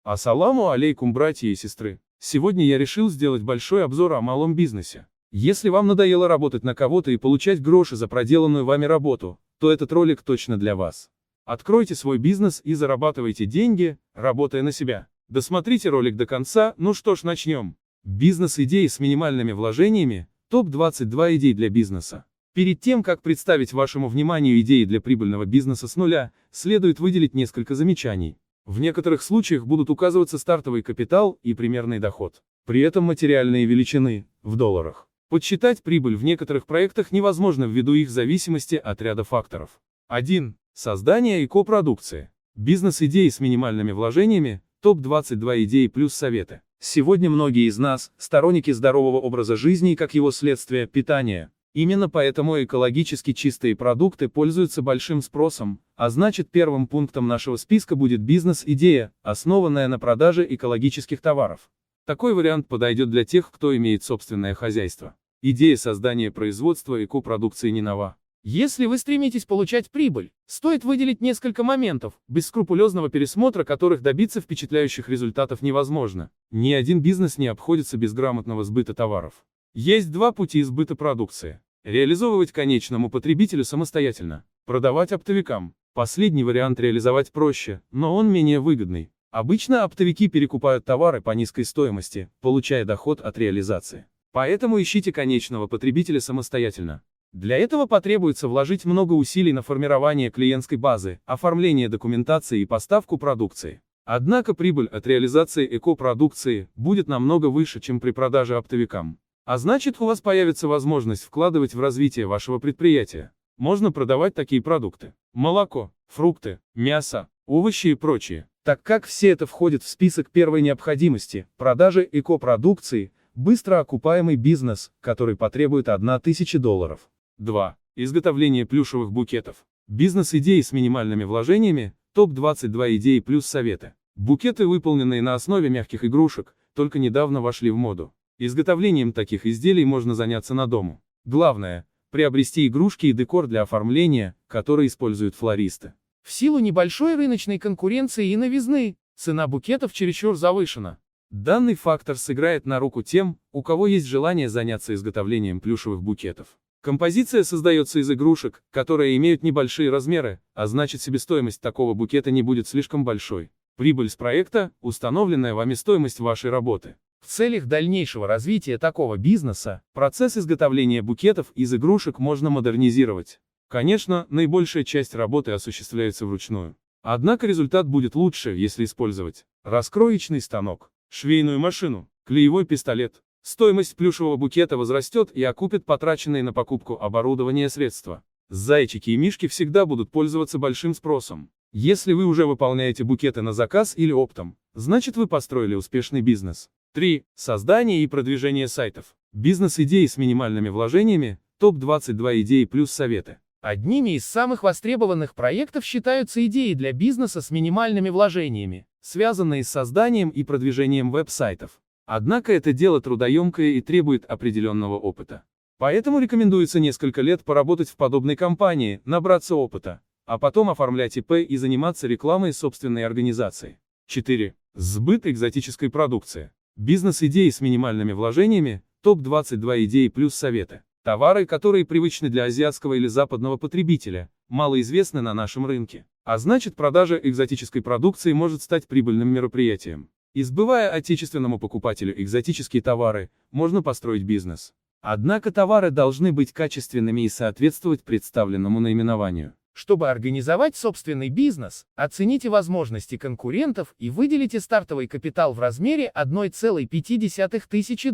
Ассаламу алейкум, братья и сестры. Сегодня я решил сделать большой обзор о малом бизнесе. Если вам надоело работать на кого-то и получать гроши за проделанную вами работу, то этот ролик точно для вас. Откройте свой бизнес и зарабатывайте деньги, работая на себя. Досмотрите ролик до конца, ну что ж, начнем. Бизнес-идеи с минимальными вложениями, топ-22 идей для бизнеса. Перед тем, как представить вашему вниманию идеи для прибыльного бизнеса с нуля, следует выделить несколько замечаний. В некоторых случаях будут указываться стартовый капитал и примерный доход. При этом материальные величины, в долларах. Подсчитать прибыль в некоторых проектах невозможно ввиду их зависимости от ряда факторов. 1. Создание и копродукции. Бизнес-идеи с минимальными вложениями, топ-22 идеи плюс советы. Сегодня многие из нас – сторонники здорового образа жизни и, как его следствие, питания. Именно поэтому экологически чистые продукты пользуются большим спросом, а значит, первым пунктом нашего списка будет бизнес-идея, основанная на продаже экологических товаров. Такой вариант подойдет для тех, кто имеет собственное хозяйство. Идея создания производства экопродукции не нова. Если вы стремитесь получать прибыль, стоит выделить несколько моментов, без скрупулезного пересмотра которых добиться впечатляющих результатов невозможно. Ни один бизнес не обходится без грамотного сбыта товаров. Есть два пути сбыта продукции. Реализовывать конечному потребителю самостоятельно. Продавать оптовикам. Последний вариант реализовать проще, но он менее выгодный. Обычно оптовики перекупают товары по низкой стоимости, получая доход от реализации. Поэтому ищите конечного потребителя самостоятельно. Для этого потребуется вложить много усилий на формирование клиентской базы, оформление документации и поставку продукции. Однако прибыль от реализации экопродукции будет намного выше, чем при продаже оптовикам. А значит, у вас появится возможность вкладывать в развитие вашего предприятия. Можно продавать такие продукты: молоко, фрукты, мясо, овощи и прочее. Так как все это входит в список первой необходимости – продажи экопродукции, быстро окупаемый бизнес, который потребует $1000. 2. Изготовление плюшевых букетов. Бизнес-идеи с минимальными вложениями, топ-22 идеи плюс советы. Букеты, выполненные на основе мягких игрушек, только недавно вошли в моду. Изготовлением таких изделий можно заняться на дому. Главное – приобрести игрушки и декор для оформления, которые используют флористы. В силу небольшой рыночной конкуренции и новизны, цена букетов чересчур завышена. Данный фактор сыграет на руку тем, у кого есть желание заняться изготовлением плюшевых букетов. Композиция создается из игрушек, которые имеют небольшие размеры, а значит, себестоимость такого букета не будет слишком большой. Прибыль с проекта – установленная вами стоимость вашей работы. В целях дальнейшего развития такого бизнеса, процесс изготовления букетов из игрушек можно модернизировать. Конечно, наибольшая часть работы осуществляется вручную. Однако результат будет лучше, если использовать раскроечный станок, швейную машину, клеевой пистолет. Стоимость плюшевого букета возрастет и окупит потраченные на покупку оборудования средства. Зайчики и мишки всегда будут пользоваться большим спросом. Если вы уже выполняете букеты на заказ или оптом, значит, вы построили успешный бизнес. 3. Создание и продвижение сайтов. Бизнес-идеи с минимальными вложениями, топ-22 идеи плюс советы. Одними из самых востребованных проектов считаются идеи для бизнеса с минимальными вложениями, связанные с созданием и продвижением веб-сайтов. Однако это дело трудоемкое и требует определенного опыта. Поэтому рекомендуется несколько лет поработать в подобной компании, набраться опыта, а потом оформлять ИП и заниматься рекламой собственной организации. 4. Сбыт экзотической продукции. Бизнес-идеи с минимальными вложениями, топ-22 идеи плюс советы. Товары, которые привычны для азиатского или западного потребителя, малоизвестны на нашем рынке. А значит, продажа экзотической продукции может стать прибыльным мероприятием. Избывая отечественному покупателю экзотические товары, можно построить бизнес. Однако товары должны быть качественными и соответствовать представленному наименованию. Чтобы организовать собственный бизнес, оцените возможности конкурентов и выделите стартовый капитал в размере $1,5 тысячи.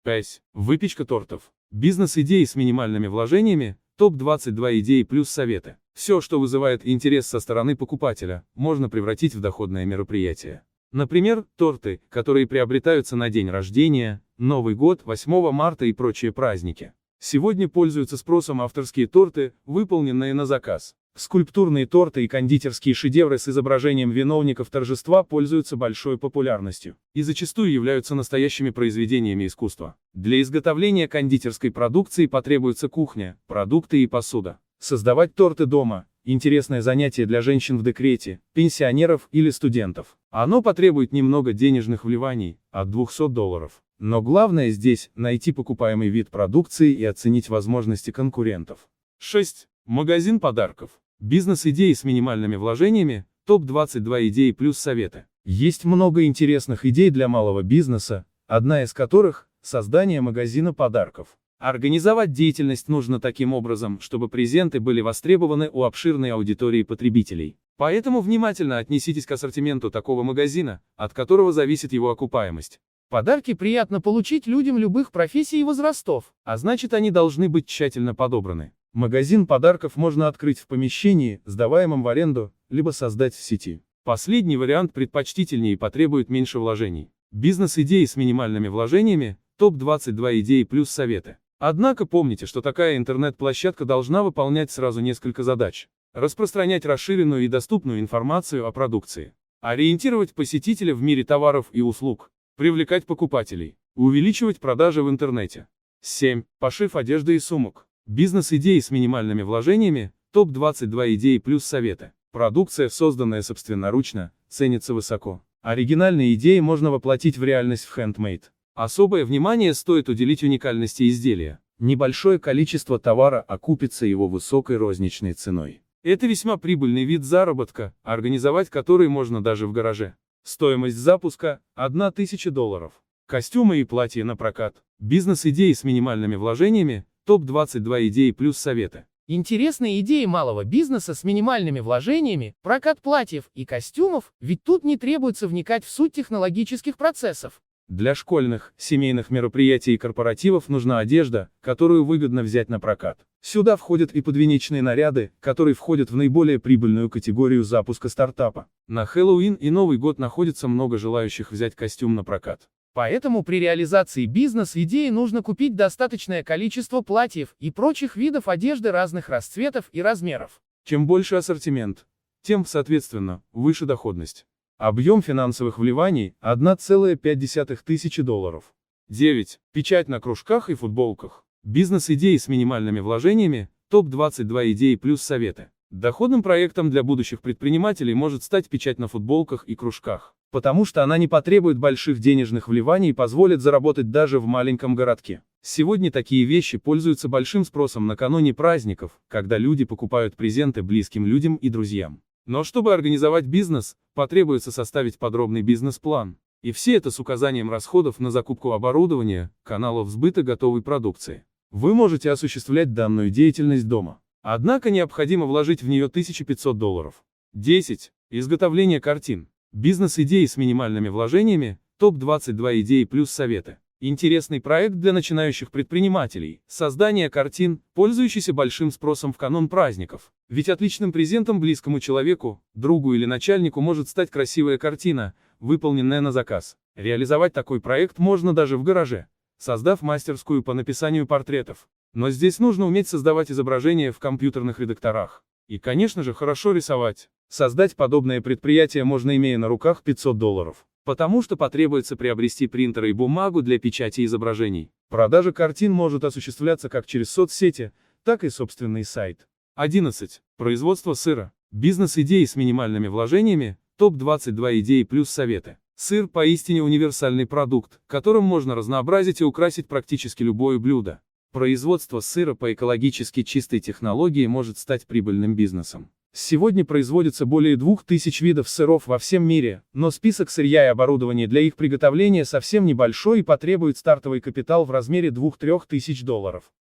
5. Выпечка тортов. Бизнес-идеи с минимальными вложениями, топ-22 идеи плюс советы. Все, что вызывает интерес со стороны покупателя, можно превратить в доходное мероприятие. Например, торты, которые приобретаются на день рождения, Новый год, 8 марта и прочие праздники. Сегодня пользуются спросом авторские торты, выполненные на заказ. Скульптурные торты и кондитерские шедевры с изображением виновников торжества пользуются большой популярностью и зачастую являются настоящими произведениями искусства. Для изготовления кондитерской продукции потребуется кухня, продукты и посуда. Создавать торты дома – интересное занятие для женщин в декрете, пенсионеров или студентов. Оно потребует немного денежных вливаний, от $200. Но главное здесь – найти покупаемый вид продукции и оценить возможности конкурентов. 6. Магазин подарков. Бизнес-идеи с минимальными вложениями, топ-22 идеи плюс советы. Есть много интересных идей для малого бизнеса, одна из которых – создание магазина подарков. Организовать деятельность нужно таким образом, чтобы презенты были востребованы у обширной аудитории потребителей. Поэтому внимательно отнеситесь к ассортименту такого магазина, от которого зависит его окупаемость. Подарки приятно получить людям любых профессий и возрастов. А значит, они должны быть тщательно подобраны. Магазин подарков можно открыть в помещении, сдаваемом в аренду, либо создать в сети. Последний вариант предпочтительнее и потребует меньше вложений. Бизнес-идеи с минимальными вложениями, топ-22 идеи плюс советы. Однако помните, что такая интернет-площадка должна выполнять сразу несколько задач. Распространять расширенную и доступную информацию о продукции. Ориентировать посетителя в мире товаров и услуг. Привлекать покупателей. Увеличивать продажи в интернете. 7. Пошив одежды и сумок. Бизнес-идеи с минимальными вложениями, топ-22 идеи плюс советы. Продукция, созданная собственноручно, ценится высоко. Оригинальные идеи можно воплотить в реальность в handmade. Особое внимание стоит уделить уникальности изделия. Небольшое количество товара окупится его высокой розничной ценой. Это весьма прибыльный вид заработка, организовать который можно даже в гараже. Стоимость запуска – $1000. Костюмы и платья на прокат. Бизнес-идеи с минимальными вложениями, топ-22 идеи плюс советы. Интересные идеи малого бизнеса с минимальными вложениями, прокат платьев и костюмов, ведь тут не требуется вникать в суть технологических процессов. Для школьных, семейных мероприятий и корпоративов нужна одежда, которую выгодно взять на прокат. Сюда входят и подвенечные наряды, которые входят в наиболее прибыльную категорию запуска стартапа. На Хэллоуин и Новый год находится много желающих взять костюм на прокат. Поэтому при реализации бизнес-идеи нужно купить достаточное количество платьев и прочих видов одежды разных расцветов и размеров. Чем больше ассортимент, тем, соответственно, выше доходность. Объем финансовых вливаний – $1,5 тысячи. 9. Печать на кружках и футболках. Бизнес-идеи с минимальными вложениями, топ-22 идеи плюс советы. Доходным проектом для будущих предпринимателей может стать печать на футболках и кружках, потому что она не потребует больших денежных вливаний и позволит заработать даже в маленьком городке. Сегодня такие вещи пользуются большим спросом накануне праздников, когда люди покупают презенты близким людям и друзьям. Но чтобы организовать бизнес, потребуется составить подробный бизнес-план. И все это с указанием расходов на закупку оборудования, каналов сбыта готовой продукции. Вы можете осуществлять данную деятельность дома. Однако необходимо вложить в нее $1500. 10. Изготовление картин. Бизнес-идеи с минимальными вложениями, топ-22 идеи плюс советы. Интересный проект для начинающих предпринимателей – создание картин, пользующийся большим спросом в канун праздников. Ведь отличным презентом близкому человеку, другу или начальнику может стать красивая картина, выполненная на заказ. Реализовать такой проект можно даже в гараже, создав мастерскую по написанию портретов. Но здесь нужно уметь создавать изображения в компьютерных редакторах. И, конечно же, хорошо рисовать. Создать подобное предприятие можно, имея на руках $500. Потому что потребуется приобрести принтеры и бумагу для печати изображений. Продажа картин может осуществляться как через соцсети, так и собственный сайт. 11. Производство сыра. Бизнес-идеи с минимальными вложениями, топ-22 идеи плюс советы. Сыр поистине универсальный продукт, которым можно разнообразить и украсить практически любое блюдо. Производство сыра по экологически чистой технологии может стать прибыльным бизнесом. Сегодня производится более 2000 видов сыров во всем мире, но список сырья и оборудования для их приготовления совсем небольшой и потребует стартовый капитал в размере $2-3 тысяч.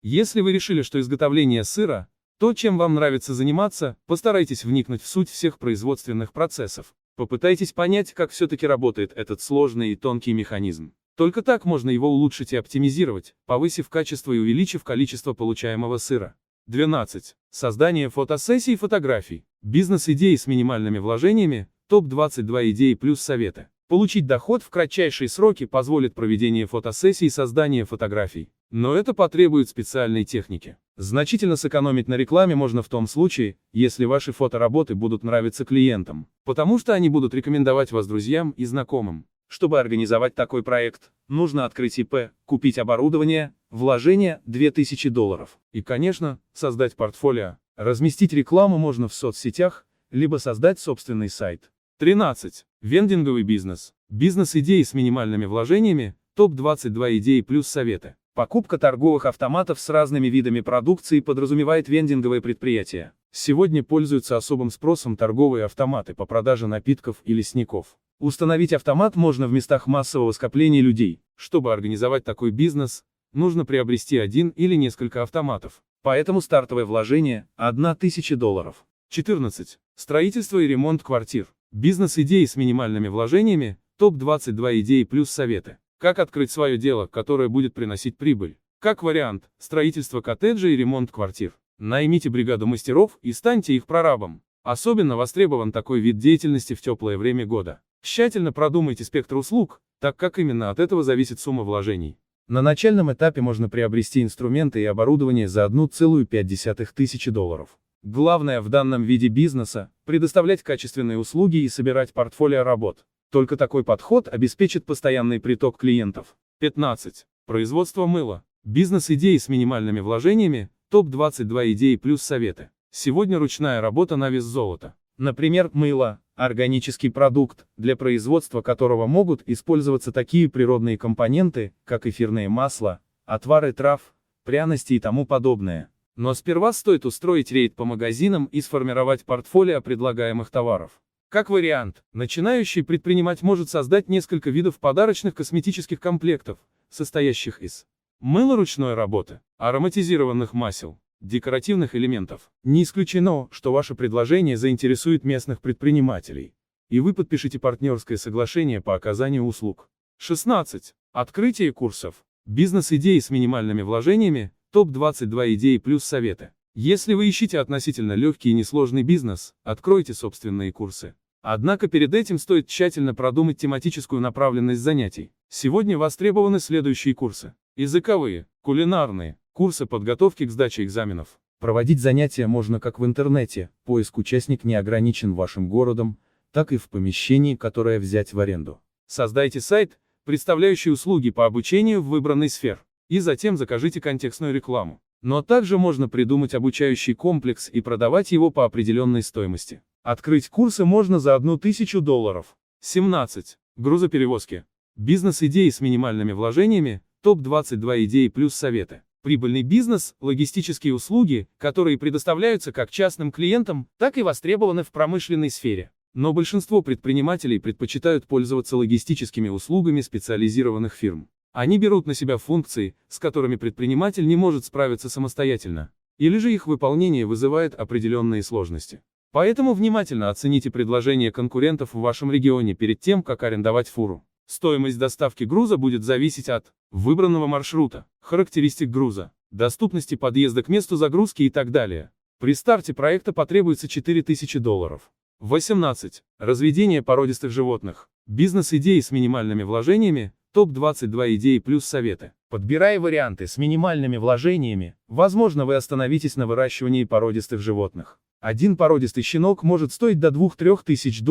Если вы решили, что изготовление сыра – то, чем вам нравится заниматься, постарайтесь вникнуть в суть всех производственных процессов. Попытайтесь понять, как все-таки работает этот сложный и тонкий механизм. Только так можно его улучшить и оптимизировать, повысив качество и увеличив количество получаемого сыра. 12. Создание фотосессий и фотографий. Бизнес-идеи с минимальными вложениями, топ-22 идеи плюс советы. Получить доход в кратчайшие сроки позволит проведение фотосессий и создание фотографий. Но это потребует специальной техники. Значительно сэкономить на рекламе можно в том случае, если ваши фотоработы будут нравиться клиентам, потому что они будут рекомендовать вас друзьям и знакомым. Чтобы организовать такой проект, нужно открыть ИП, купить оборудование, вложение $2000. И, конечно, создать портфолио. Разместить рекламу можно в соцсетях, либо создать собственный сайт. 13. Вендинговый бизнес. Бизнес-идеи с минимальными вложениями, топ-22 идеи плюс советы. Покупка торговых автоматов с разными видами продукции подразумевает вендинговое предприятие. Сегодня пользуются особым спросом торговые автоматы по продаже напитков и лесников. Установить автомат можно в местах массового скопления людей. Чтобы организовать такой бизнес, нужно приобрести один или несколько автоматов. Поэтому стартовое вложение – $1000. 14. Строительство и ремонт квартир. Бизнес-идеи с минимальными вложениями, топ-22 идеи плюс советы. Как открыть свое дело, которое будет приносить прибыль? Как вариант, строительство коттеджей и ремонт квартир. Наймите бригаду мастеров и станьте их прорабом. Особенно востребован такой вид деятельности в теплое время года. Тщательно продумайте спектр услуг, так как именно от этого зависит сумма вложений. На начальном этапе можно приобрести инструменты и оборудование за $1500. Главное в данном виде бизнеса – предоставлять качественные услуги и собирать портфолио работ. Только такой подход обеспечит постоянный приток клиентов. 15. Производство мыла. Бизнес-идеи с минимальными вложениями, топ-22 идеи плюс советы. Сегодня ручная работа на вес золота. Например, мыло – органический продукт, для производства которого могут использоваться такие природные компоненты, как эфирное масло, отвары трав, пряности и тому подобное. Но сперва стоит устроить рейд по магазинам и сформировать портфолио предлагаемых товаров. Как вариант, начинающий предприниматель может создать несколько видов подарочных косметических комплектов, состоящих из мыла ручной работы, ароматизированных масел, декоративных элементов. Не исключено, что ваше предложение заинтересует местных предпринимателей, и вы подпишете партнерское соглашение по оказанию услуг. 16. Открытие курсов. Бизнес-идеи с минимальными вложениями, топ-22 идеи плюс советы. Если вы ищете относительно легкий и несложный бизнес, откройте собственные курсы. Однако перед этим стоит тщательно продумать тематическую направленность занятий. Сегодня востребованы следующие курсы. Языковые, кулинарные, курсы подготовки к сдаче экзаменов. Проводить занятия можно как в интернете, поиск участник не ограничен вашим городом, так и в помещении, которое взять в аренду. Создайте сайт, представляющий услуги по обучению в выбранной сфере, и затем закажите контекстную рекламу. Но также можно придумать обучающий комплекс и продавать его по определенной стоимости. Открыть курсы можно за $1000. 17. Грузоперевозки. Бизнес-идеи с минимальными вложениями, топ-22 идеи плюс советы. Прибыльный бизнес – логистические услуги, которые предоставляются как частным клиентам, так и востребованы в промышленной сфере. Но большинство предпринимателей предпочитают пользоваться логистическими услугами специализированных фирм. Они берут на себя функции, с которыми предприниматель не может справиться самостоятельно, или же их выполнение вызывает определенные сложности. Поэтому внимательно оцените предложения конкурентов в вашем регионе перед тем, как арендовать фуру. Стоимость доставки груза будет зависеть от выбранного маршрута, характеристик груза, доступности подъезда к месту загрузки и так далее. При старте проекта потребуется $4000. 18. Разведение породистых животных. Бизнес-идеи с минимальными вложениями, топ-22 идеи плюс советы. Подбирая варианты с минимальными вложениями, возможно, вы остановитесь на выращивании породистых животных. Один породистый щенок может стоить до $2-3 тысяч,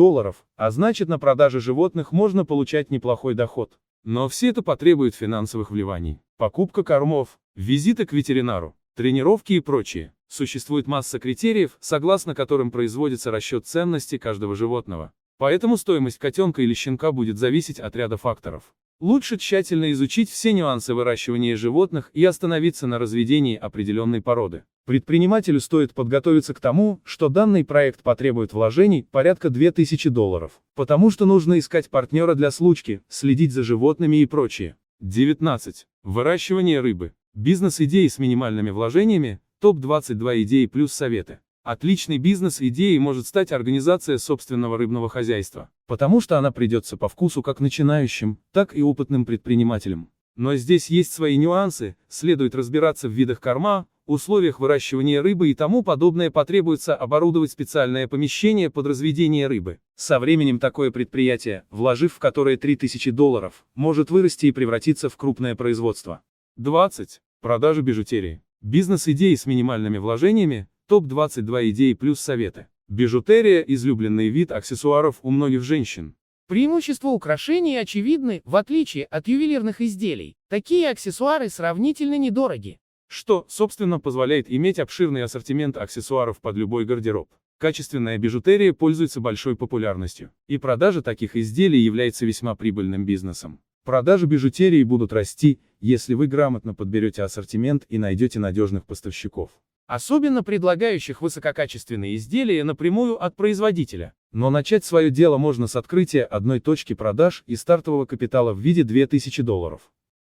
а значит, на продаже животных можно получать неплохой доход. Но все это потребует финансовых вливаний. Покупка кормов, визиты к ветеринару, тренировки и прочее. Существует масса критериев, согласно которым производится расчет ценности каждого животного. Поэтому стоимость котенка или щенка будет зависеть от ряда факторов. Лучше тщательно изучить все нюансы выращивания животных и остановиться на разведении определенной породы. Предпринимателю стоит подготовиться к тому, что данный проект потребует вложений порядка $2000, потому что нужно искать партнера для случки, следить за животными и прочее. 19. Выращивание рыбы. Бизнес-идеи с минимальными вложениями, топ-22 идеи плюс советы. Отличной бизнес-идеей может стать организация собственного рыбного хозяйства, потому что она придется по вкусу как начинающим, так и опытным предпринимателям. Но здесь есть свои нюансы, следует разбираться в видах корма, условиях выращивания рыбы и тому подобное. Потребуется оборудовать специальное помещение под разведение рыбы. Со временем такое предприятие, вложив в которое $3000, может вырасти и превратиться в крупное производство. 20. Продажа бижутерии. Бизнес-идеи с минимальными вложениями, топ-22 идеи плюс советы. Бижутерия – излюбленный вид аксессуаров у многих женщин. Преимущества украшений очевидны, в отличие от ювелирных изделий. Такие аксессуары сравнительно недороги. что, собственно, позволяет иметь обширный ассортимент аксессуаров под любой гардероб. Качественная бижутерия пользуется большой популярностью, и продажа таких изделий является весьма прибыльным бизнесом. Продажи бижутерии будут расти, если вы грамотно подберете ассортимент и найдете надежных поставщиков, особенно предлагающих высококачественные изделия напрямую от производителя. Но начать свое дело можно с открытия одной точки продаж и стартового капитала в виде $2000.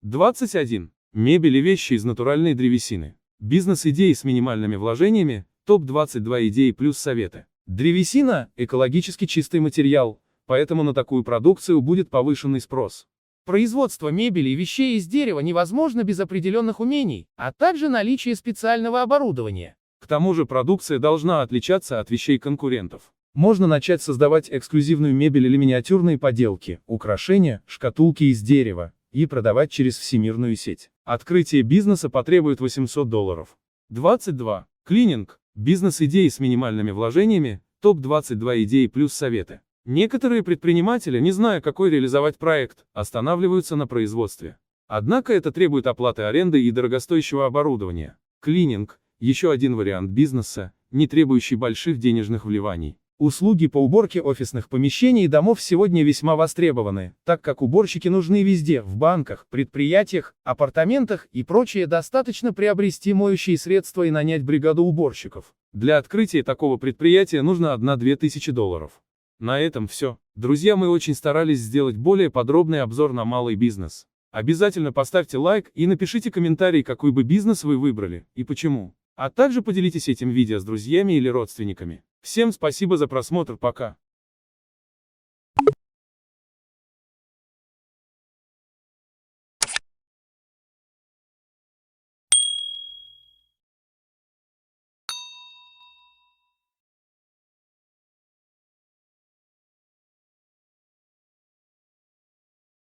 21. Мебель и вещи из натуральной древесины. Бизнес-идеи с минимальными вложениями, топ-22 идеи плюс советы. Древесина – экологически чистый материал, поэтому на такую продукцию будет повышенный спрос. Производство мебели и вещей из дерева невозможно без определенных умений, а также наличия специального оборудования. К тому же продукция должна отличаться от вещей конкурентов. Можно начать создавать эксклюзивную мебель или миниатюрные поделки, украшения, шкатулки из дерева и продавать через всемирную сеть. Открытие бизнеса потребует $800. 22. Клининг. Бизнес-идеи с минимальными вложениями, топ-22 идеи плюс советы. Некоторые предприниматели, не зная, какой реализовать проект, останавливаются на производстве. Однако это требует оплаты аренды и дорогостоящего оборудования. Клининг – еще один вариант бизнеса, не требующий больших денежных вливаний. Услуги по уборке офисных помещений и домов сегодня весьма востребованы, так как уборщики нужны везде, в банках, предприятиях, апартаментах и прочее. Достаточно приобрести моющие средства и нанять бригаду уборщиков. Для открытия такого предприятия нужно 1-2 тысячи $. На этом все. Друзья, мы очень старались сделать более подробный обзор на малый бизнес. Обязательно поставьте лайк и напишите комментарий, какой бы бизнес вы выбрали и почему. А также поделитесь этим видео с друзьями или родственниками. Всем спасибо за просмотр, пока.